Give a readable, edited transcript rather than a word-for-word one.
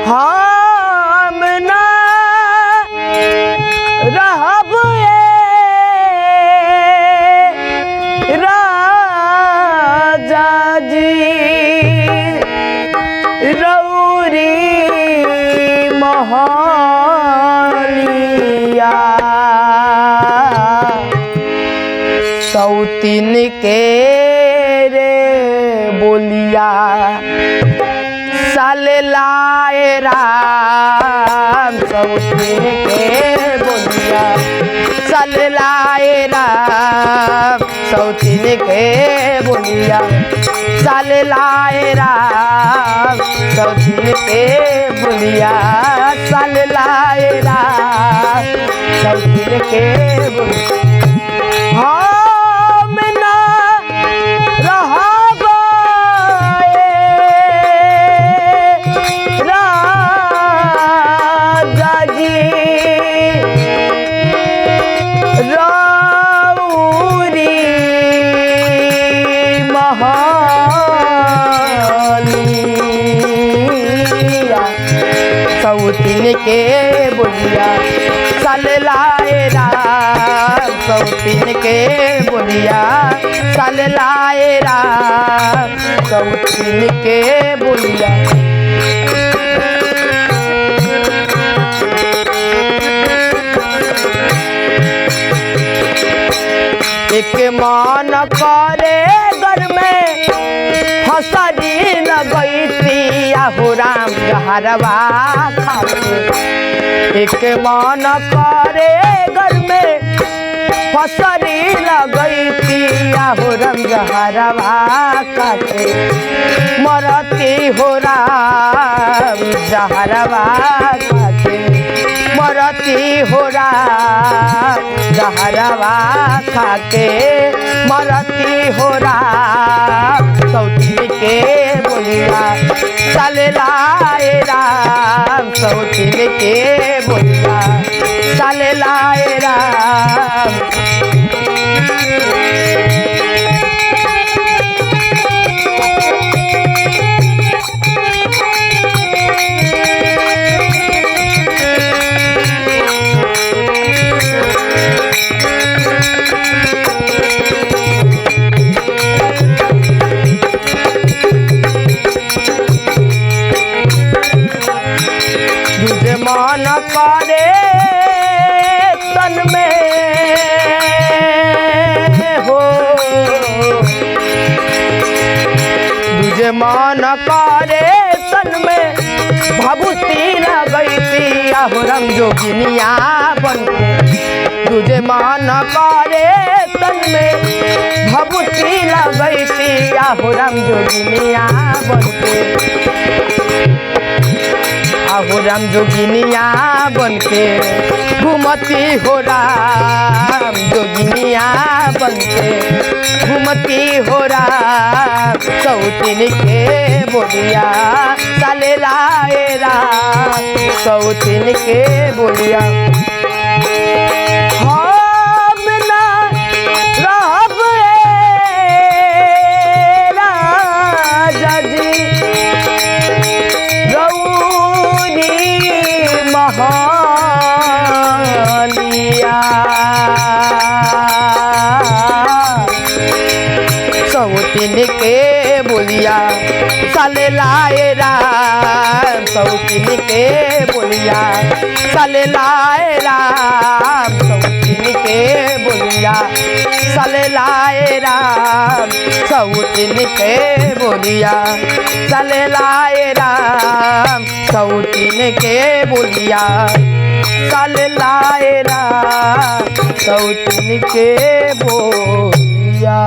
हम ना रहब राजा जी रौरी महलिया सौतीन के रे बोलिया साले लाए राम सौतीन के बोलिया साले लाए राम सौतीन के बोलिया साले लाए राम सौतीन के बोलिया साले लाए राम सौतीन के बोलिया हम ना रहब राजा जी रौरी महलिया सौतीन के बोलिया साले लाए राम सौतीन के बोलिया साले लाए राम सौतीन के बोलिया एक मान करे घर में फसरी न गई थी आहू राम जहरवा खाके एक मान करे घर में फसरी न गई थी आहू राम जहरवा खाके मरती हो राम जहरवा खाके मरती हो राम जहरवा खाके मरती हो राम सौतीन के बोलिया साले लाए राम सौतीन के बोलिया साले लाए राम मन करे तन में हो तुझे मन करे तन में भभूति लगई थी आहू राम जोगिनिया बनके तुझे मन करे तन में भभूति लगई थी आहू राम जोगिनिया बनके आहू राम जोगिनिया बनके घूमती हो राम जोगिनिया बनके घूमती हो राम सौतीन के बोलिया साले लाए राम सौतीन के बोलिया हम ना रहब राजा जी महलिया सौतीन के बोलिया साले लाए राम सौतीन के बोलिया साले लाए राम सौतीन के बोलिया साले लाए राम सौतीन के बोलिया साले लाए राम सौतीन के बोलिया साले लाए राम सौतीन के बोलिया।